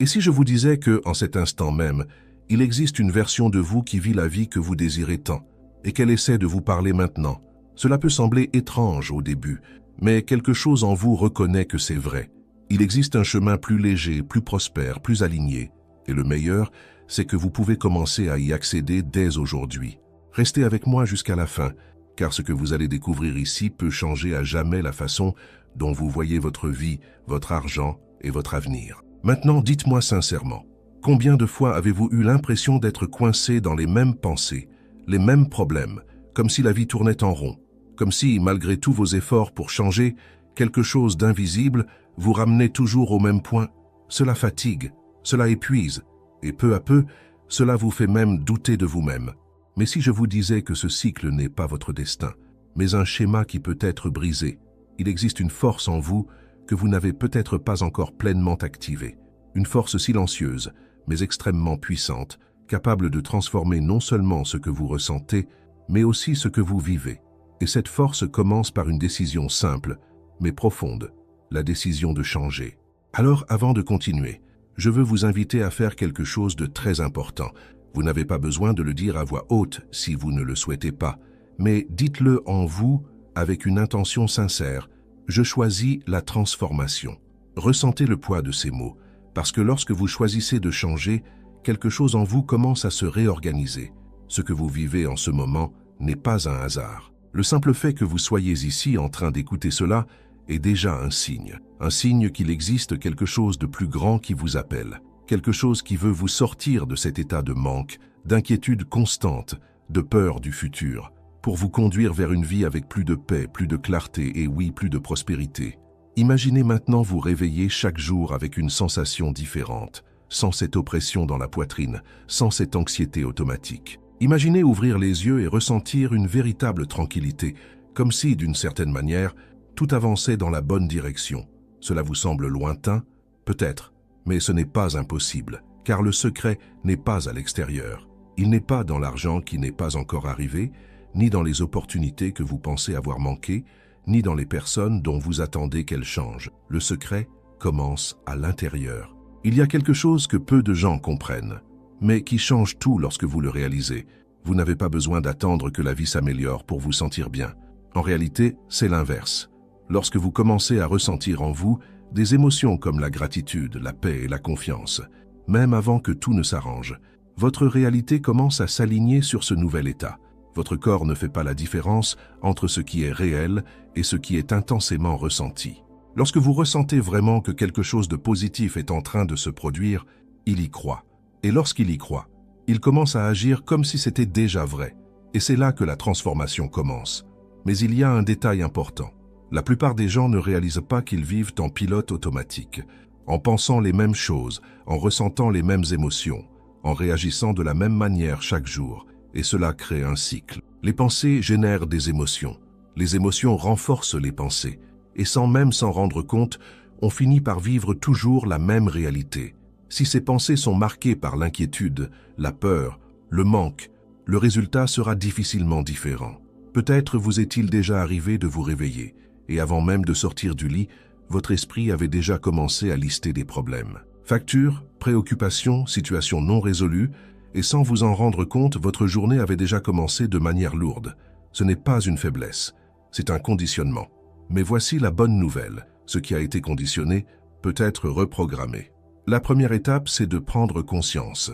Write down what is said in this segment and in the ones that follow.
Et si je vous disais que, en cet instant même, il existe une version de vous qui vit la vie que vous désirez tant, et qu'elle essaie de vous parler maintenant? Cela peut sembler étrange au début, mais quelque chose en vous reconnaît que c'est vrai. Il existe un chemin plus léger, plus prospère, plus aligné. Et le meilleur, c'est que vous pouvez commencer à y accéder dès aujourd'hui. Restez avec moi jusqu'à la fin, car ce que vous allez découvrir ici peut changer à jamais la façon dont vous voyez votre vie, votre argent et votre avenir. Maintenant, dites-moi sincèrement, combien de fois avez-vous eu l'impression d'être coincé dans les mêmes pensées, les mêmes problèmes, comme si la vie tournait en rond, comme si, malgré tous vos efforts pour changer, quelque chose d'invisible vous ramenait toujours au même point? Cela fatigue, cela épuise, et peu à peu, cela vous fait même douter de vous-même. Mais si je vous disais que ce cycle n'est pas votre destin, mais un schéma qui peut être brisé, il existe une force en vous que vous n'avez peut-être pas encore pleinement activée. Une force silencieuse, mais extrêmement puissante, capable de transformer non seulement ce que vous ressentez, mais aussi ce que vous vivez. Et cette force commence par une décision simple, mais profonde, la décision de changer. Alors, avant de continuer, je veux vous inviter à faire quelque chose de très important. Vous n'avez pas besoin de le dire à voix haute si vous ne le souhaitez pas, mais dites-le en vous avec une intention sincère. Je choisis la transformation. Ressentez le poids de ces mots, parce que lorsque vous choisissez de changer, quelque chose en vous commence à se réorganiser. Ce que vous vivez en ce moment n'est pas un hasard. Le simple fait que vous soyez ici en train d'écouter cela est déjà un signe qu'il existe quelque chose de plus grand qui vous appelle, quelque chose qui veut vous sortir de cet état de manque, d'inquiétude constante, de peur du futur, pour vous conduire vers une vie avec plus de paix, plus de clarté et oui, plus de prospérité. Imaginez maintenant vous réveiller chaque jour avec une sensation différente, sans cette oppression dans la poitrine, sans cette anxiété automatique. Imaginez ouvrir les yeux et ressentir une véritable tranquillité, comme si, d'une certaine manière, tout avançait dans la bonne direction. Cela vous semble lointain? Peut-être, mais ce n'est pas impossible, car le secret n'est pas à l'extérieur. Il n'est pas dans l'argent qui n'est pas encore arrivé, ni dans les opportunités que vous pensez avoir manquées, ni dans les personnes dont vous attendez qu'elles changent. Le secret commence à l'intérieur. Il y a quelque chose que peu de gens comprennent, mais qui change tout lorsque vous le réalisez. Vous n'avez pas besoin d'attendre que la vie s'améliore pour vous sentir bien. En réalité, c'est l'inverse. Lorsque vous commencez à ressentir en vous des émotions comme la gratitude, la paix et la confiance, même avant que tout ne s'arrange, votre réalité commence à s'aligner sur ce nouvel état. Votre corps ne fait pas la différence entre ce qui est réel et ce qui est intensément ressenti. Lorsque vous ressentez vraiment que quelque chose de positif est en train de se produire, il y croit. Et lorsqu'il y croit, il commence à agir comme si c'était déjà vrai. Et c'est là que la transformation commence. Mais il y a un détail important. La plupart des gens ne réalisent pas qu'ils vivent en pilote automatique, en pensant les mêmes choses, en ressentant les mêmes émotions, en réagissant de la même manière chaque jour. Et cela crée un cycle. Les pensées génèrent des émotions. Les émotions renforcent les pensées. Et sans même s'en rendre compte, on finit par vivre toujours la même réalité. Si ces pensées sont marquées par l'inquiétude, la peur, le manque, le résultat sera difficilement différent. Peut-être vous est-il déjà arrivé de vous réveiller, et avant même de sortir du lit, votre esprit avait déjà commencé à lister des problèmes. Factures, préoccupations, situations non résolues, et sans vous en rendre compte, votre journée avait déjà commencé de manière lourde. Ce n'est pas une faiblesse, c'est un conditionnement. Mais voici la bonne nouvelle, ce qui a été conditionné peut être reprogrammé. La première étape, c'est de prendre conscience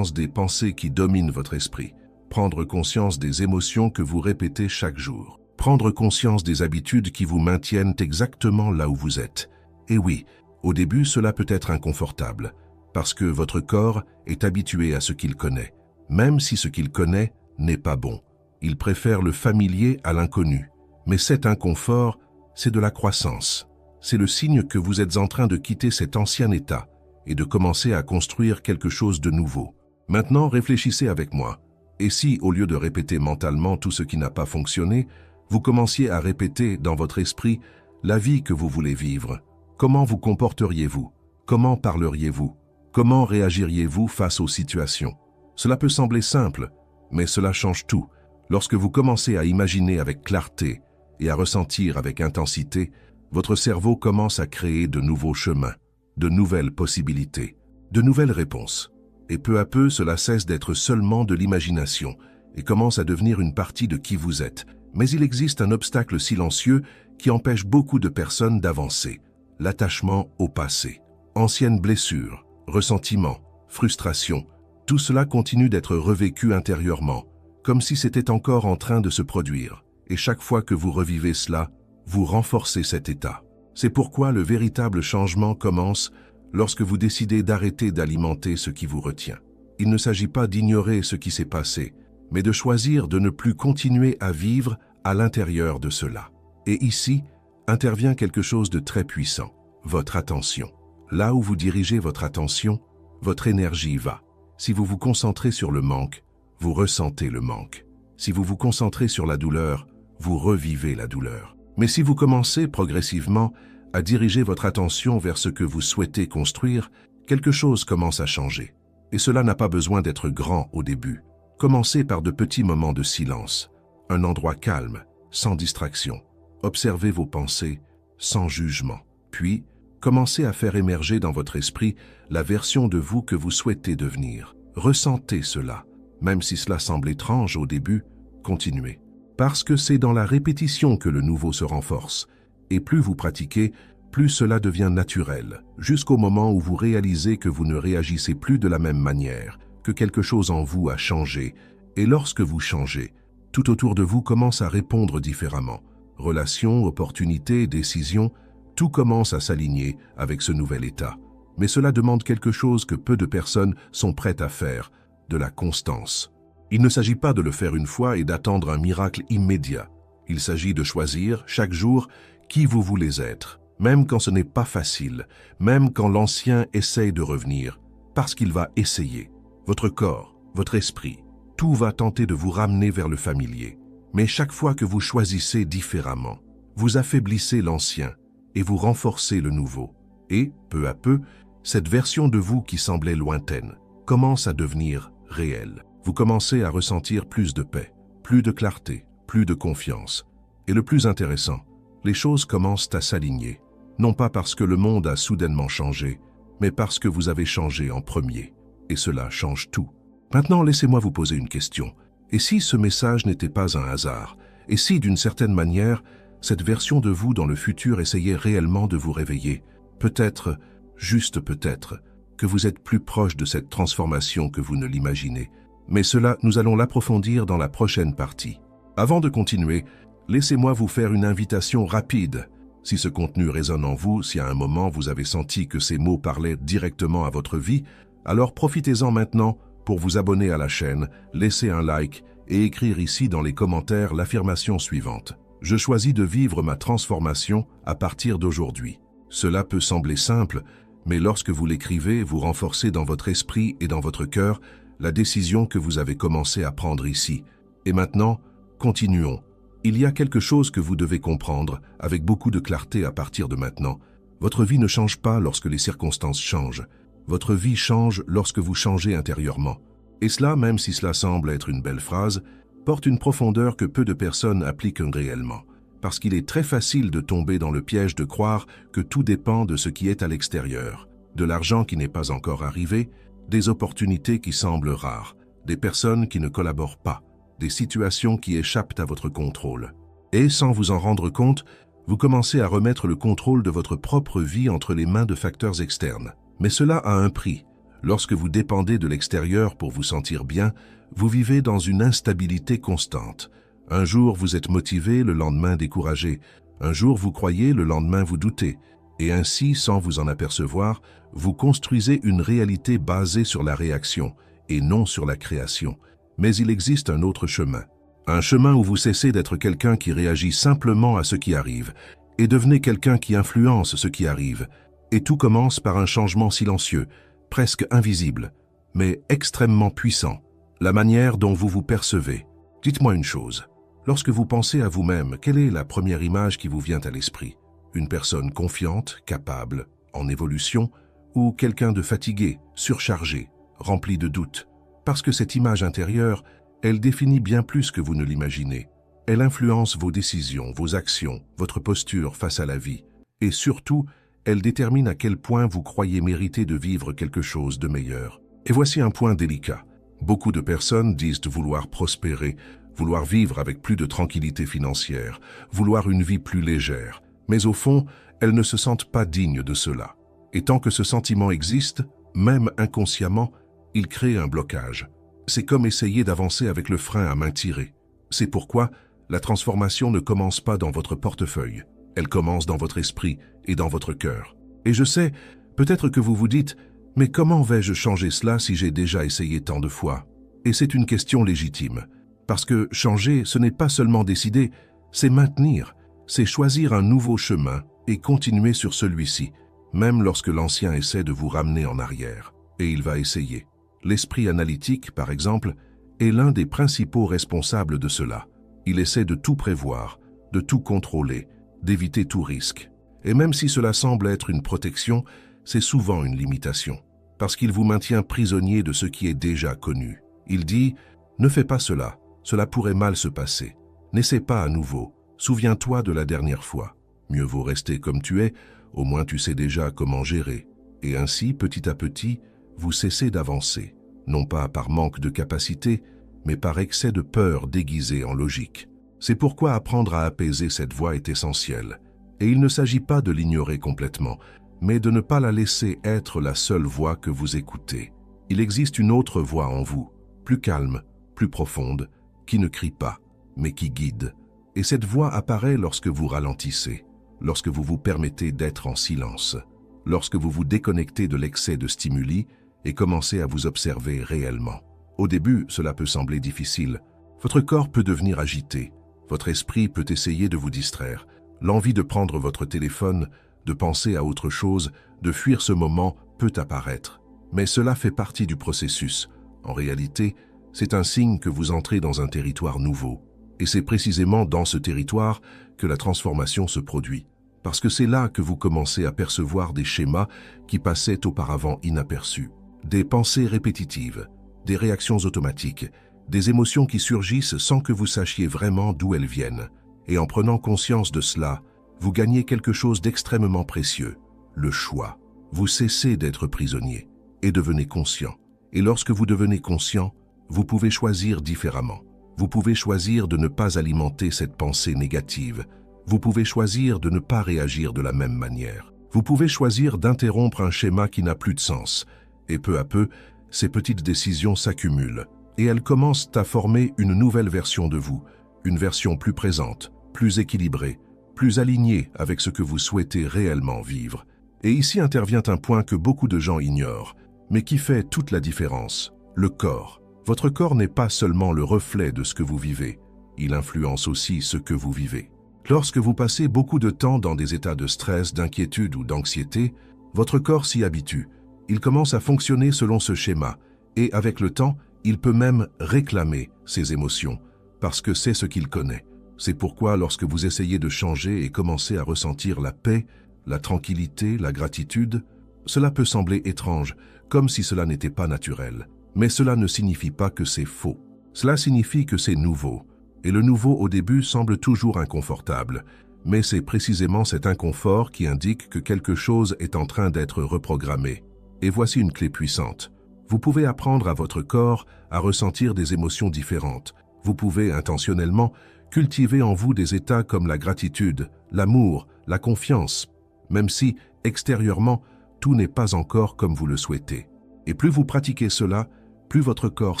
des pensées qui dominent votre esprit, prendre conscience des émotions que vous répétez chaque jour, prendre conscience des habitudes qui vous maintiennent exactement là où vous êtes. Et oui, au début, cela peut être inconfortable, parce que votre corps est habitué à ce qu'il connaît, même si ce qu'il connaît n'est pas bon. Il préfère le familier à l'inconnu. Mais cet inconfort, c'est de la croissance. C'est le signe que vous êtes en train de quitter cet ancien état et de commencer à construire quelque chose de nouveau. Maintenant, réfléchissez avec moi. Et si, au lieu de répéter mentalement tout ce qui n'a pas fonctionné, vous commenciez à répéter dans votre esprit la vie que vous voulez vivre? Comment vous comporteriez-vous? Comment parleriez-vous? Comment réagiriez-vous face aux situations? Cela peut sembler simple, mais cela change tout. Lorsque vous commencez à imaginer avec clarté et à ressentir avec intensité, votre cerveau commence à créer de nouveaux chemins. de nouvelles possibilités, de nouvelles réponses. Et peu à peu, cela cesse d'être seulement de l'imagination et commence à devenir une partie de qui vous êtes. Mais il existe un obstacle silencieux qui empêche beaucoup de personnes d'avancer: l'attachement au passé. Anciennes blessures, ressentiments, frustrations, tout cela continue d'être revécu intérieurement, comme si c'était encore en train de se produire. Et chaque fois que vous revivez cela, vous renforcez cet état. C'est pourquoi le véritable changement commence lorsque vous décidez d'arrêter d'alimenter ce qui vous retient. Il ne s'agit pas d'ignorer ce qui s'est passé, mais de choisir de ne plus continuer à vivre à l'intérieur de cela. Et ici, intervient quelque chose de très puissant: votre attention. Là où vous dirigez votre attention, votre énergie va. Si vous vous concentrez sur le manque, vous ressentez le manque. Si vous vous concentrez sur la douleur, vous revivez la douleur. Mais si vous commencez progressivement à diriger votre attention vers ce que vous souhaitez construire, quelque chose commence à changer. Et cela n'a pas besoin d'être grand au début. Commencez par de petits moments de silence, un endroit calme, sans distraction. Observez vos pensées, sans jugement. Puis, commencez à faire émerger dans votre esprit la version de vous que vous souhaitez devenir. Ressentez cela. Même si cela semble étrange au début, continuez. Parce que c'est dans la répétition que le nouveau se renforce. Et plus vous pratiquez, plus cela devient naturel, jusqu'au moment où vous réalisez que vous ne réagissez plus de la même manière, que quelque chose en vous a changé. Et lorsque vous changez, tout autour de vous commence à répondre différemment. Relations, opportunités, décisions, tout commence à s'aligner avec ce nouvel état. Mais cela demande quelque chose que peu de personnes sont prêtes à faire: de la constance. Il ne s'agit pas de le faire une fois et d'attendre un miracle immédiat. Il s'agit de choisir chaque jour qui vous voulez être, même quand ce n'est pas facile, même quand l'ancien essaye de revenir, parce qu'il va essayer. Votre corps, votre esprit, tout va tenter de vous ramener vers le familier. Mais chaque fois que vous choisissez différemment, vous affaiblissez l'ancien et vous renforcez le nouveau. Et, peu à peu, cette version de vous qui semblait lointaine commence à devenir réelle. Vous commencez à ressentir plus de paix, plus de clarté, plus de confiance. Et le plus intéressant, les choses commencent à s'aligner, non pas parce que le monde a soudainement changé, mais parce que vous avez changé en premier. Et cela change tout. Maintenant, laissez-moi vous poser une question. Et si ce message n'était pas un hasard? Et si, d'une certaine manière, cette version de vous dans le futur essayait réellement de vous réveiller? Peut-être, juste peut-être, que vous êtes plus proche de cette transformation que vous ne l'imaginez. Mais cela, nous allons l'approfondir dans la prochaine partie. Avant de continuer, laissez-moi vous faire une invitation rapide. Si ce contenu résonne en vous, si à un moment vous avez senti que ces mots parlaient directement à votre vie, alors profitez-en maintenant pour vous abonner à la chaîne, laisser un like et écrire ici dans les commentaires l'affirmation suivante: je choisis de vivre ma transformation à partir d'aujourd'hui. Cela peut sembler simple, mais lorsque vous l'écrivez, vous renforcez dans votre esprit et dans votre cœur la décision que vous avez commencé à prendre ici. Et maintenant, continuons. Il y a quelque chose que vous devez comprendre avec beaucoup de clarté à partir de maintenant. Votre vie ne change pas lorsque les circonstances changent. Votre vie change lorsque vous changez intérieurement. Et cela, même si cela semble être une belle phrase, porte une profondeur que peu de personnes appliquent réellement. Parce qu'il est très facile de tomber dans le piège de croire que tout dépend de ce qui est à l'extérieur, de l'argent qui n'est pas encore arrivé, des opportunités qui semblent rares, des personnes qui ne collaborent pas, des situations qui échappent à votre contrôle. Et sans vous en rendre compte, vous commencez à remettre le contrôle de votre propre vie entre les mains de facteurs externes. Mais cela a un prix. Lorsque vous dépendez de l'extérieur pour vous sentir bien, vous vivez dans une instabilité constante. Un jour vous êtes motivé, le lendemain découragé. Un jour vous croyez, le lendemain vous doutez. Et ainsi, sans vous en apercevoir, vous construisez une réalité basée sur la réaction et non sur la création. Mais il existe un autre chemin. Un chemin où vous cessez d'être quelqu'un qui réagit simplement à ce qui arrive et devenez quelqu'un qui influence ce qui arrive. Et tout commence par un changement silencieux, presque invisible, mais extrêmement puissant. La manière dont vous vous percevez. Dites-moi une chose. Lorsque vous pensez à vous-même, quelle est la première image qui vous vient à l'esprit? Une personne confiante, capable, en évolution, ou quelqu'un de fatigué, surchargé, rempli de doutes? Parce que cette image intérieure, elle définit bien plus que vous ne l'imaginez. Elle influence vos décisions, vos actions, votre posture face à la vie. Et surtout, Elle détermine à quel point vous croyez mériter de vivre quelque chose de meilleur. Et voici un point délicat. Beaucoup de personnes disent vouloir prospérer, vouloir vivre avec plus de tranquillité financière, vouloir une vie plus légère. Mais au fond, elles ne se sentent pas dignes de cela. Et tant que ce sentiment existe, même inconsciemment, il crée un blocage. C'est comme essayer d'avancer avec le frein à main tirée. C'est pourquoi la transformation ne commence pas dans votre portefeuille. Elle commence dans votre esprit et dans votre cœur. Et je sais, peut-être que vous vous dites « Mais comment vais-je changer cela si j'ai déjà essayé tant de fois ?» Et c'est une question légitime. Parce que changer, ce n'est pas seulement décider, c'est maintenir, c'est choisir un nouveau chemin et continuer sur celui-ci, même lorsque l'ancien essaie de vous ramener en arrière. Et il va essayer. L'esprit analytique, par exemple, est l'un des principaux responsables de cela. Il essaie de tout prévoir, de tout contrôler, d'éviter tout risque. Et même si cela semble être une protection, c'est souvent une limitation, parce qu'il vous maintient prisonnier de ce qui est déjà connu. Il dit « Ne fais pas cela, cela pourrait mal se passer. N'essaie pas à nouveau, souviens-toi de la dernière fois. Mieux vaut rester comme tu es, au moins tu sais déjà comment gérer. » Et ainsi, petit à petit, vous cessez d'avancer, non pas par manque de capacité, mais par excès de peur déguisée en logique. C'est pourquoi apprendre à apaiser cette voix est essentiel. Et il ne s'agit pas de l'ignorer complètement, mais de ne pas la laisser être la seule voix que vous écoutez. Il existe une autre voix en vous, plus calme, plus profonde, qui ne crie pas, mais qui guide. Et cette voix apparaît lorsque vous ralentissez, lorsque vous vous permettez d'être en silence, lorsque vous vous déconnectez de l'excès de stimuli et commencez à vous observer réellement. Au début, cela peut sembler difficile. Votre corps peut devenir agité, votre esprit peut essayer de vous distraire. L'envie de prendre votre téléphone, de penser à autre chose, de fuir ce moment peut apparaître. Mais cela fait partie du processus. En réalité, c'est un signe que vous entrez dans un territoire nouveau. Et c'est précisément dans ce territoire que la transformation se produit. Parce que c'est là que vous commencez à percevoir des schémas qui passaient auparavant inaperçus. Des pensées répétitives, des réactions automatiques, des émotions qui surgissent sans que vous sachiez vraiment d'où elles viennent. Et en prenant conscience de cela, vous gagnez quelque chose d'extrêmement précieux, le choix. Vous cessez d'être prisonnier et devenez conscient. Et lorsque vous devenez conscient, vous pouvez choisir différemment. Vous pouvez choisir de ne pas alimenter cette pensée négative. Vous pouvez choisir de ne pas réagir de la même manière. Vous pouvez choisir d'interrompre un schéma qui n'a plus de sens. Et peu à peu, ces petites décisions s'accumulent. Et elles commencent à former une nouvelle version de vous, une version plus présente, plus équilibrée, plus alignée avec ce que vous souhaitez réellement vivre. Et ici intervient un point que beaucoup de gens ignorent, mais qui fait toute la différence, le corps. Votre corps n'est pas seulement le reflet de ce que vous vivez, il influence aussi ce que vous vivez. Lorsque vous passez beaucoup de temps dans des états de stress, d'inquiétude ou d'anxiété, votre corps s'y habitue. Il commence à fonctionner selon ce schéma, et avec le temps, il peut même réclamer ses émotions, parce que c'est ce qu'il connaît. C'est pourquoi lorsque vous essayez de changer et commencez à ressentir la paix, la tranquillité, la gratitude, cela peut sembler étrange, comme si cela n'était pas naturel. Mais cela ne signifie pas que c'est faux. Cela signifie que c'est nouveau. Et le nouveau au début semble toujours inconfortable. Mais c'est précisément cet inconfort qui indique que quelque chose est en train d'être reprogrammé. Et voici une clé puissante. Vous pouvez apprendre à votre corps à ressentir des émotions différentes. Vous pouvez intentionnellement cultiver en vous des états comme la gratitude, l'amour, la confiance, même si, extérieurement, tout n'est pas encore comme vous le souhaitez. Et plus vous pratiquez cela, plus votre corps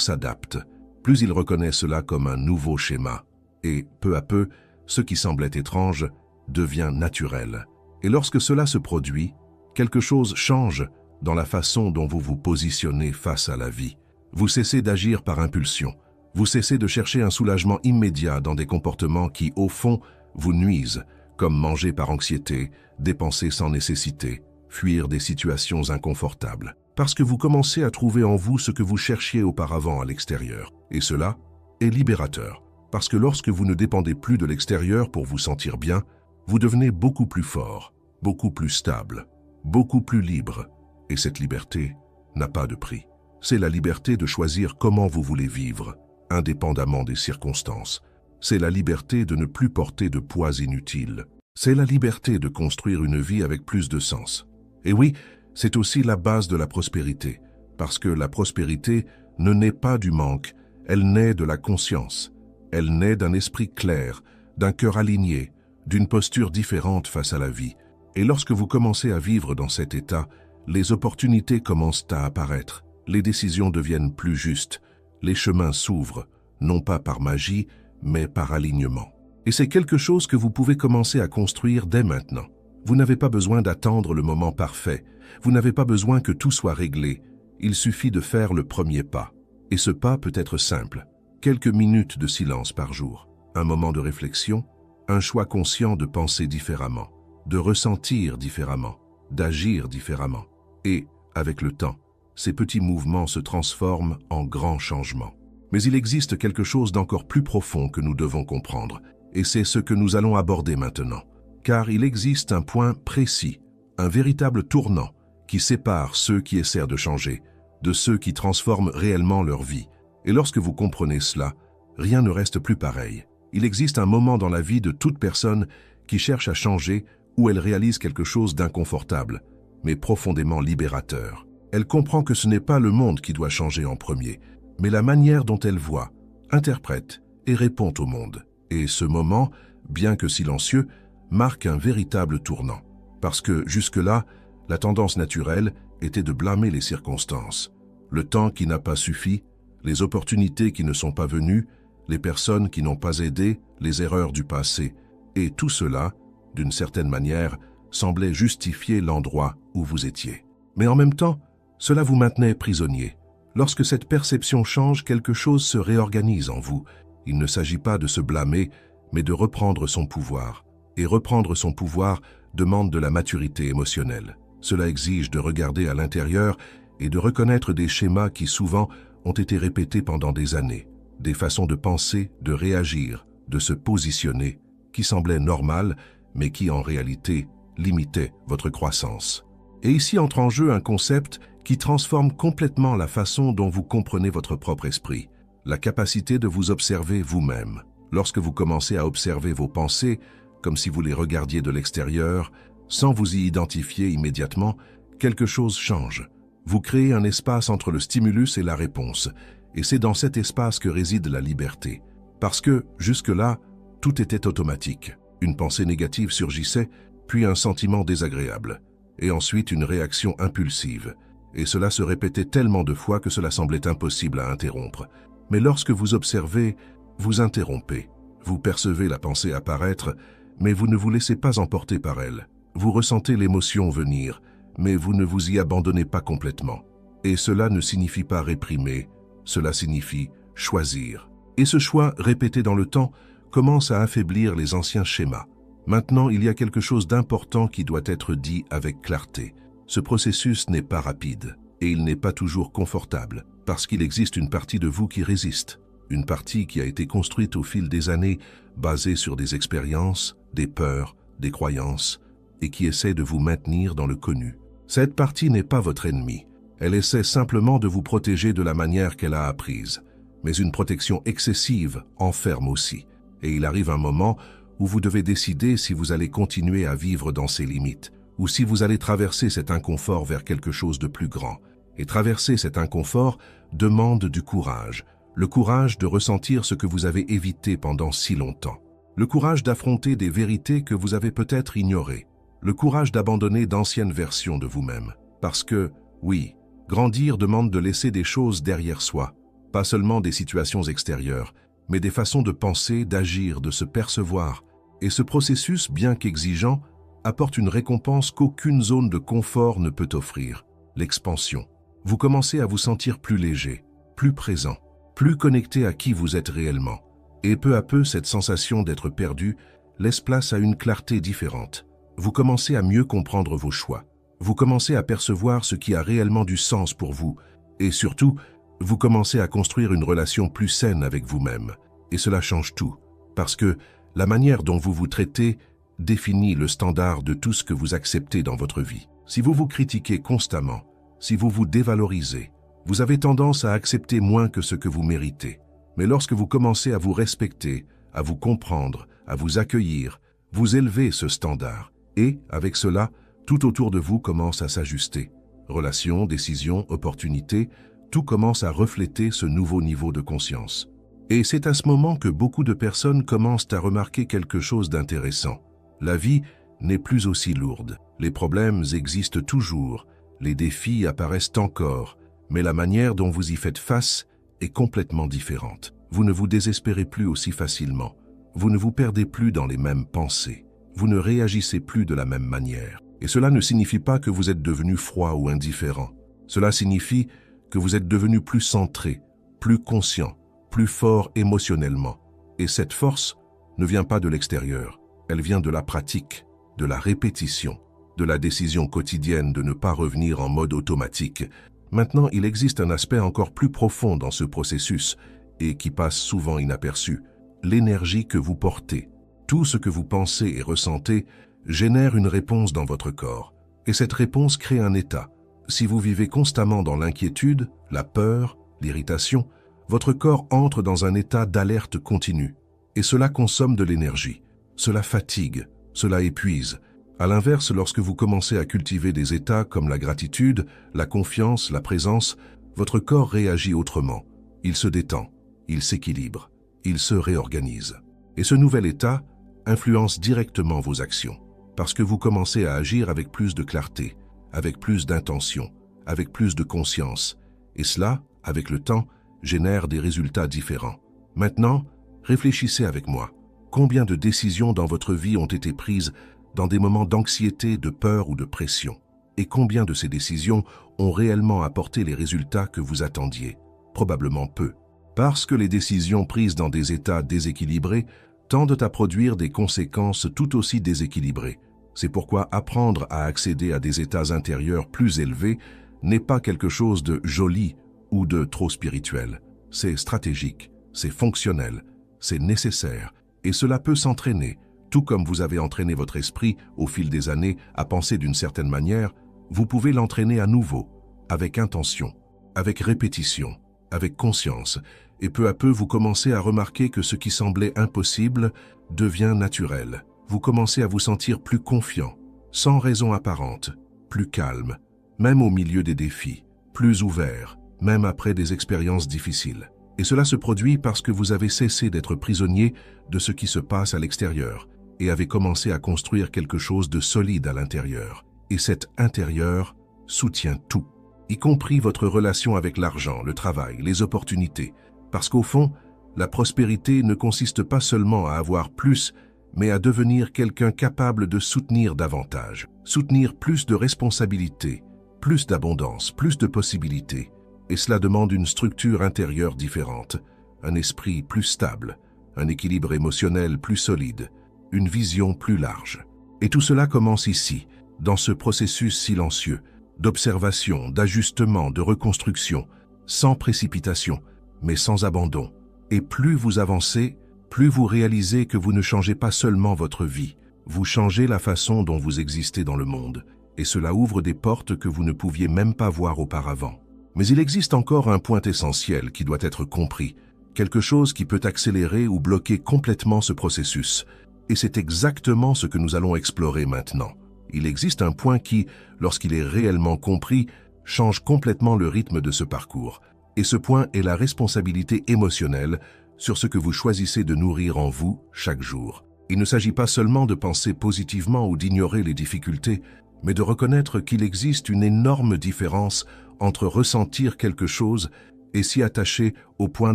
s'adapte, plus il reconnaît cela comme un nouveau schéma. Et, peu à peu, ce qui semblait étrange devient naturel. Et lorsque cela se produit, quelque chose change dans la façon dont vous vous positionnez face à la vie. Vous cessez d'agir par impulsion. Vous cessez de chercher un soulagement immédiat dans des comportements qui, au fond, vous nuisent, comme manger par anxiété, dépenser sans nécessité, fuir des situations inconfortables. Parce que vous commencez à trouver en vous ce que vous cherchiez auparavant à l'extérieur. Et cela est libérateur. Parce que lorsque vous ne dépendez plus de l'extérieur pour vous sentir bien, vous devenez beaucoup plus fort, beaucoup plus stable, beaucoup plus libre. Et cette liberté n'a pas de prix. C'est la liberté de choisir comment vous voulez vivre, indépendamment des circonstances. C'est la liberté de ne plus porter de poids inutile. C'est la liberté de construire une vie avec plus de sens. Et oui, c'est aussi la base de la prospérité, parce que la prospérité ne naît pas du manque, elle naît de la conscience. Elle naît d'un esprit clair, d'un cœur aligné, d'une posture différente face à la vie. Et lorsque vous commencez à vivre dans cet état, les opportunités commencent à apparaître, les décisions deviennent plus justes, les chemins s'ouvrent, non pas par magie, mais par alignement. Et c'est quelque chose que vous pouvez commencer à construire dès maintenant. Vous n'avez pas besoin d'attendre le moment parfait, vous n'avez pas besoin que tout soit réglé, il suffit de faire le premier pas. Et ce pas peut être simple, quelques minutes de silence par jour, un moment de réflexion, un choix conscient de penser différemment, de ressentir différemment, d'agir différemment. Et, avec le temps, ces petits mouvements se transforment en grands changements. Mais il existe quelque chose d'encore plus profond que nous devons comprendre, et c'est ce que nous allons aborder maintenant. Car il existe un point précis, un véritable tournant qui sépare ceux qui essaient de changer de ceux qui transforment réellement leur vie. Et lorsque vous comprenez cela, rien ne reste plus pareil. Il existe un moment dans la vie de toute personne qui cherche à changer où elle réalise quelque chose d'inconfortable, mais profondément libérateur. Elle comprend que ce n'est pas le monde qui doit changer en premier, mais la manière dont elle voit, interprète et répond au monde. Et ce moment, bien que silencieux, marque un véritable tournant. Parce que jusque-là, la tendance naturelle était de blâmer les circonstances. Le temps qui n'a pas suffi, les opportunités qui ne sont pas venues, les personnes qui n'ont pas aidé, les erreurs du passé. Et tout cela, d'une certaine manière, semblait justifier l'endroit où vous étiez. Mais en même temps, cela vous maintenait prisonnier. Lorsque cette perception change, quelque chose se réorganise en vous. Il ne s'agit pas de se blâmer, mais de reprendre son pouvoir. Et reprendre son pouvoir demande de la maturité émotionnelle. Cela exige de regarder à l'intérieur et de reconnaître des schémas qui souvent ont été répétés pendant des années, des façons de penser, de réagir, de se positionner, qui semblaient normales, mais qui en réalité limitaient votre croissance. Et ici entre en jeu un concept qui transforme complètement la façon dont vous comprenez votre propre esprit, la capacité de vous observer vous-même. Lorsque vous commencez à observer vos pensées, comme si vous les regardiez de l'extérieur, sans vous y identifier immédiatement, quelque chose change. Vous créez un espace entre le stimulus et la réponse, et c'est dans cet espace que réside la liberté. Parce que, jusque-là, tout était automatique. Une pensée négative surgissait, puis un sentiment désagréable, et ensuite une réaction impulsive. Et cela se répétait tellement de fois que cela semblait impossible à interrompre. Mais lorsque vous observez, vous interrompez. Vous percevez la pensée apparaître, mais vous ne vous laissez pas emporter par elle. Vous ressentez l'émotion venir, mais vous ne vous y abandonnez pas complètement. Et cela ne signifie pas réprimer, cela signifie choisir. Et ce choix, répété dans le temps, commence à affaiblir les anciens schémas. Maintenant, il y a quelque chose d'important qui doit être dit avec clarté. Ce processus n'est pas rapide, et il n'est pas toujours confortable, parce qu'il existe une partie de vous qui résiste, une partie qui a été construite au fil des années, basée sur des expériences, des peurs, des croyances, et qui essaie de vous maintenir dans le connu. Cette partie n'est pas votre ennemi. Elle essaie simplement de vous protéger de la manière qu'elle a apprise. Mais une protection excessive enferme aussi. Et il arrive un moment où vous devez décider si vous allez continuer à vivre dans ces limites, ou si vous allez traverser cet inconfort vers quelque chose de plus grand. Et traverser cet inconfort demande du courage. Le courage de ressentir ce que vous avez évité pendant si longtemps. Le courage d'affronter des vérités que vous avez peut-être ignorées. Le courage d'abandonner d'anciennes versions de vous-même. Parce que, oui, grandir demande de laisser des choses derrière soi, pas seulement des situations extérieures, mais des façons de penser, d'agir, de se percevoir. Et ce processus, bien qu'exigeant, apporte une récompense qu'aucune zone de confort ne peut offrir, l'expansion. Vous commencez à vous sentir plus léger, plus présent, plus connecté à qui vous êtes réellement. Et peu à peu, cette sensation d'être perdu laisse place à une clarté différente. Vous commencez à mieux comprendre vos choix. Vous commencez à percevoir ce qui a réellement du sens pour vous. Et surtout, vous commencez à construire une relation plus saine avec vous-même. Et cela change tout. Parce que la manière dont vous vous traitez définit le standard de tout ce que vous acceptez dans votre vie. Si vous vous critiquez constamment, si vous vous dévalorisez, vous avez tendance à accepter moins que ce que vous méritez. Mais lorsque vous commencez à vous respecter, à vous comprendre, à vous accueillir, Vous élevez ce standard et, avec cela, tout autour de vous commence à s'ajuster. Relations, décisions, opportunités, tout commence à refléter ce nouveau niveau de conscience. Et c'est à ce moment que beaucoup de personnes commencent à remarquer quelque chose d'intéressant. La vie n'est plus aussi lourde. Les problèmes existent toujours, les défis apparaissent encore, mais la manière dont vous y faites face est complètement différente. Vous ne vous désespérez plus aussi facilement. Vous ne vous perdez plus dans les mêmes pensées. Vous ne réagissez plus de la même manière. Et cela ne signifie pas que vous êtes devenu froid ou indifférent. Cela signifie que vous êtes devenu plus centré, plus conscient, plus fort émotionnellement. Et cette force ne vient pas de l'extérieur. Elle vient de la pratique, de la répétition, de la décision quotidienne de ne pas revenir en mode automatique. Maintenant, il existe un aspect encore plus profond dans ce processus et qui passe souvent inaperçu. L'énergie que vous portez, tout ce que vous pensez et ressentez génère une réponse dans votre corps. Et cette réponse crée un état. Si vous vivez constamment dans l'inquiétude, la peur, l'irritation, votre corps entre dans un état d'alerte continue. Et cela consomme de l'énergie. Cela fatigue, cela épuise. À l'inverse, lorsque vous commencez à cultiver des états comme la gratitude, la confiance, la présence, votre corps réagit autrement. Il se détend, il s'équilibre, il se réorganise. Et ce nouvel état influence directement vos actions, parce que vous commencez à agir avec plus de clarté, avec plus d'intention, avec plus de conscience. Et cela, avec le temps, génère des résultats différents. Maintenant, réfléchissez avec moi. Combien de décisions dans votre vie ont été prises dans des moments d'anxiété, de peur ou de pression? Et combien de ces décisions ont réellement apporté les résultats que vous attendiez? Probablement peu. Parce que les décisions prises dans des états déséquilibrés tendent à produire des conséquences tout aussi déséquilibrées. C'est pourquoi apprendre à accéder à des états intérieurs plus élevés n'est pas quelque chose de joli ou de trop spirituel. C'est stratégique, c'est fonctionnel, c'est nécessaire, et cela peut s'entraîner. Tout comme vous avez entraîné votre esprit au fil des années à penser d'une certaine manière, vous pouvez l'entraîner à nouveau, avec intention, avec répétition, avec conscience, et peu à peu vous commencez à remarquer que ce qui semblait impossible devient naturel. Vous commencez à vous sentir plus confiant, sans raison apparente, plus calme, même au milieu des défis, plus ouvert, même après des expériences difficiles. Et cela se produit parce que vous avez cessé d'être prisonnier de ce qui se passe à l'extérieur et avez commencé à construire quelque chose de solide à l'intérieur. Et cet intérieur soutient tout, y compris votre relation avec l'argent, le travail, les opportunités. Parce qu'au fond, la prospérité ne consiste pas seulement à avoir plus, mais à devenir quelqu'un capable de soutenir davantage, soutenir plus de responsabilités, plus d'abondance, plus de possibilités. Et cela demande une structure intérieure différente, un esprit plus stable, un équilibre émotionnel plus solide, une vision plus large. Et tout cela commence ici, dans ce processus silencieux, d'observation, d'ajustement, de reconstruction, sans précipitation, mais sans abandon. Et plus vous avancez, plus vous réalisez que vous ne changez pas seulement votre vie, vous changez la façon dont vous existez dans le monde, et cela ouvre des portes que vous ne pouviez même pas voir auparavant. Mais il existe encore un point essentiel qui doit être compris, quelque chose qui peut accélérer ou bloquer complètement ce processus. Et c'est exactement ce que nous allons explorer maintenant. Il existe un point qui, lorsqu'il est réellement compris, change complètement le rythme de ce parcours. Et ce point est la responsabilité émotionnelle sur ce que vous choisissez de nourrir en vous chaque jour. Il ne s'agit pas seulement de penser positivement ou d'ignorer les difficultés, mais de reconnaître qu'il existe une énorme différence entre ressentir quelque chose et s'y attacher au point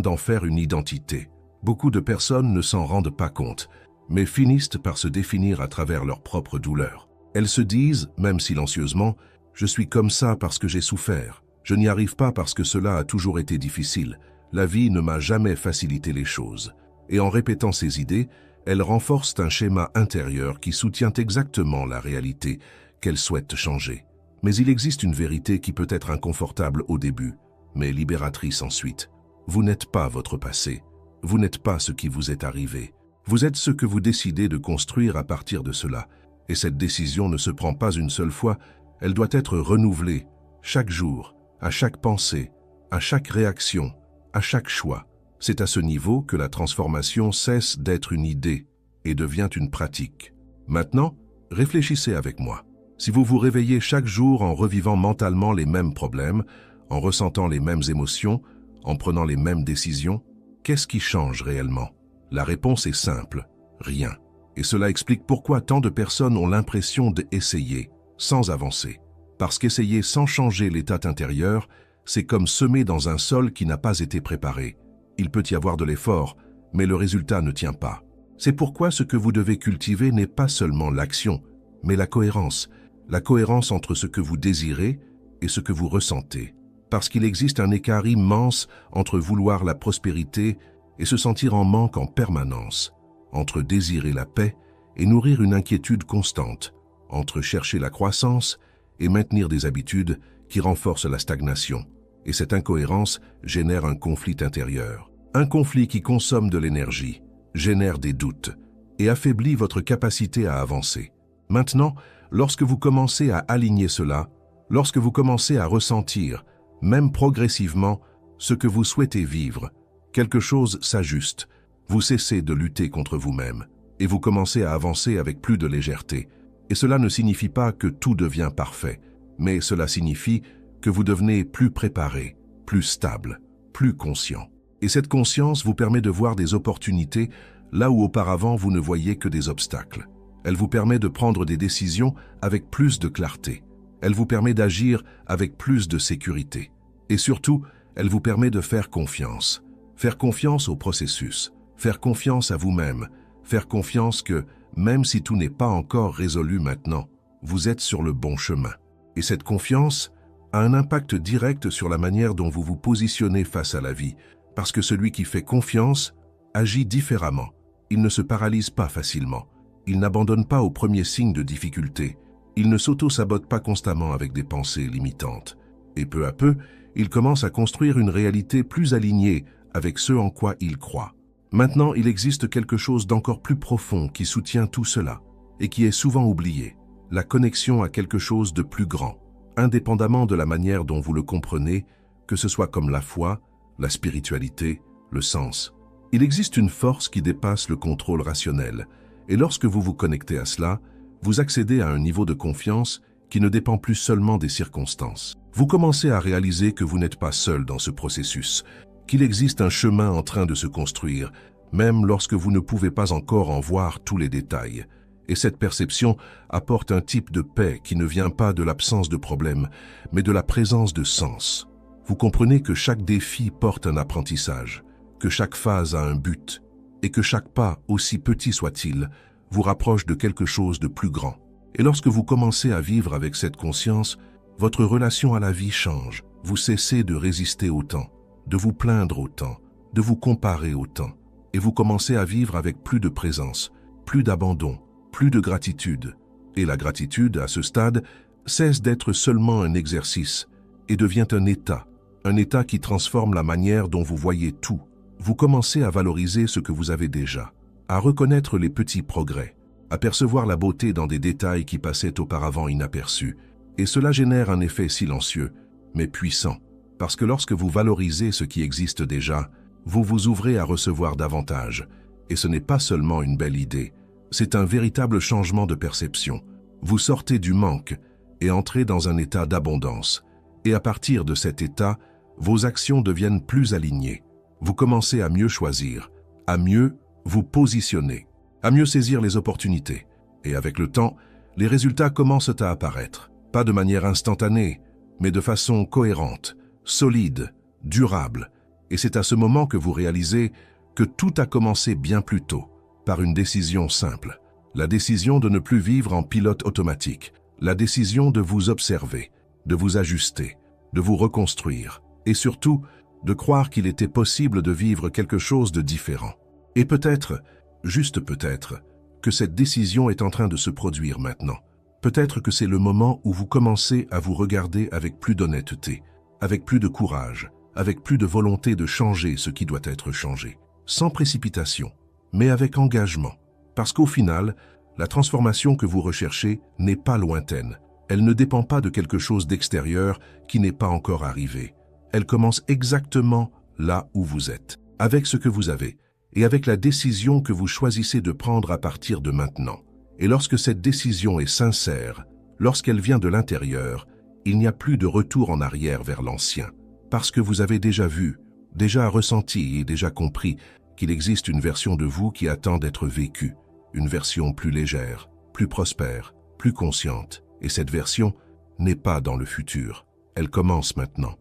d'en faire une identité. Beaucoup de personnes ne s'en rendent pas compte, mais finissent par se définir à travers leur propre douleur. Elles se disent, même silencieusement, « Je suis comme ça parce que j'ai souffert. Je n'y arrive pas parce que cela a toujours été difficile. La vie ne m'a jamais facilité les choses. » Et en répétant ces idées, elles renforcent un schéma intérieur qui soutient exactement la réalité qu'elles souhaitent changer. Mais il existe une vérité qui peut être inconfortable au début, mais libératrice ensuite. Vous n'êtes pas votre passé. Vous n'êtes pas ce qui vous est arrivé. Vous êtes ce que vous décidez de construire à partir de cela. Et cette décision ne se prend pas une seule fois, elle doit être renouvelée, chaque jour, à chaque pensée, à chaque réaction, à chaque choix. C'est à ce niveau que la transformation cesse d'être une idée et devient une pratique. Maintenant, réfléchissez avec moi. Si vous vous réveillez chaque jour en revivant mentalement les mêmes problèmes, en ressentant les mêmes émotions, en prenant les mêmes décisions, qu'est-ce qui change réellement? La réponse est simple, rien. Et cela explique pourquoi tant de personnes ont l'impression d'essayer, sans avancer. Parce qu'essayer sans changer l'état intérieur, c'est comme semer dans un sol qui n'a pas été préparé. Il peut y avoir de l'effort, mais le résultat ne tient pas. C'est pourquoi ce que vous devez cultiver n'est pas seulement l'action, mais la cohérence entre ce que vous désirez et ce que vous ressentez. Parce qu'il existe un écart immense entre vouloir la prospérité et se sentir en manque en permanence, entre désirer la paix et nourrir une inquiétude constante, entre chercher la croissance et maintenir des habitudes qui renforcent la stagnation. Et cette incohérence génère un conflit intérieur. Un conflit qui consomme de l'énergie, génère des doutes et affaiblit votre capacité à avancer. Maintenant, lorsque vous commencez à aligner cela, lorsque vous commencez à ressentir, même progressivement, ce que vous souhaitez vivre, quelque chose s'ajuste. Vous cessez de lutter contre vous-même et vous commencez à avancer avec plus de légèreté. Et cela ne signifie pas que tout devient parfait, mais cela signifie que vous devenez plus préparé, plus stable, plus conscient. Et cette conscience vous permet de voir des opportunités là où auparavant vous ne voyiez que des obstacles. Elle vous permet de prendre des décisions avec plus de clarté. Elle vous permet d'agir avec plus de sécurité. Et surtout, elle vous permet de faire confiance. Faire confiance au processus, faire confiance à vous-même, faire confiance que, même si tout n'est pas encore résolu maintenant, vous êtes sur le bon chemin. Et cette confiance a un impact direct sur la manière dont vous vous positionnez face à la vie, parce que celui qui fait confiance agit différemment. Il ne se paralyse pas facilement. Il n'abandonne pas au premier signe de difficulté. Il ne s'auto-sabote pas constamment avec des pensées limitantes. Et peu à peu, il commence à construire une réalité plus alignée avec ce en quoi il croit. Maintenant, il existe quelque chose d'encore plus profond qui soutient tout cela et qui est souvent oublié, la connexion à quelque chose de plus grand, indépendamment de la manière dont vous le comprenez, que ce soit comme la foi, la spiritualité, le sens. Il existe une force qui dépasse le contrôle rationnel, et lorsque vous vous connectez à cela, vous accédez à un niveau de confiance qui ne dépend plus seulement des circonstances. Vous commencez à réaliser que vous n'êtes pas seul dans ce processus, qu'il existe un chemin en train de se construire, même lorsque vous ne pouvez pas encore en voir tous les détails. Et cette perception apporte un type de paix qui ne vient pas de l'absence de problème, mais de la présence de sens. Vous comprenez que chaque défi porte un apprentissage, que chaque phase a un but, et que chaque pas, aussi petit soit-il, vous rapproche de quelque chose de plus grand. Et lorsque vous commencez à vivre avec cette conscience, votre relation à la vie change. Vous cessez de résister au temps, de vous plaindre au temps, de vous comparer au temps, et vous commencez à vivre avec plus de présence, plus d'abandon, plus de gratitude. Et la gratitude, à ce stade, cesse d'être seulement un exercice et devient un état qui transforme la manière dont vous voyez tout. Vous commencez à valoriser ce que vous avez déjà, à reconnaître les petits progrès, à percevoir la beauté dans des détails qui passaient auparavant inaperçus. Et cela génère un effet silencieux, mais puissant, parce que lorsque vous valorisez ce qui existe déjà, vous vous ouvrez à recevoir davantage. Et ce n'est pas seulement une belle idée, c'est un véritable changement de perception. Vous sortez du manque et entrez dans un état d'abondance. Et à partir de cet état, vos actions deviennent plus alignées. Vous commencez à mieux choisir, à mieux vous positionner, à mieux saisir les opportunités. Et avec le temps, les résultats commencent à apparaître. Pas de manière instantanée, mais de façon cohérente, solide, durable. Et c'est à ce moment que vous réalisez que tout a commencé bien plus tôt, par une décision simple. La décision de ne plus vivre en pilote automatique. La décision de vous observer, de vous ajuster, de vous reconstruire. Et surtout, de croire qu'il était possible de vivre quelque chose de différent. Et peut-être, juste peut-être, que cette décision est en train de se produire maintenant. Peut-être que c'est le moment où vous commencez à vous regarder avec plus d'honnêteté, avec plus de courage, avec plus de volonté de changer ce qui doit être changé. Sans précipitation, mais avec engagement. Parce qu'au final, la transformation que vous recherchez n'est pas lointaine. Elle ne dépend pas de quelque chose d'extérieur qui n'est pas encore arrivé. Elle commence exactement là où vous êtes, avec ce que vous avez, et avec la décision que vous choisissez de prendre à partir de maintenant. Et lorsque cette décision est sincère, lorsqu'elle vient de l'intérieur, il n'y a plus de retour en arrière vers l'ancien. Parce que vous avez déjà vu, déjà ressenti et déjà compris qu'il existe une version de vous qui attend d'être vécue, une version plus légère, plus prospère, plus consciente. Et cette version n'est pas dans le futur, elle commence maintenant.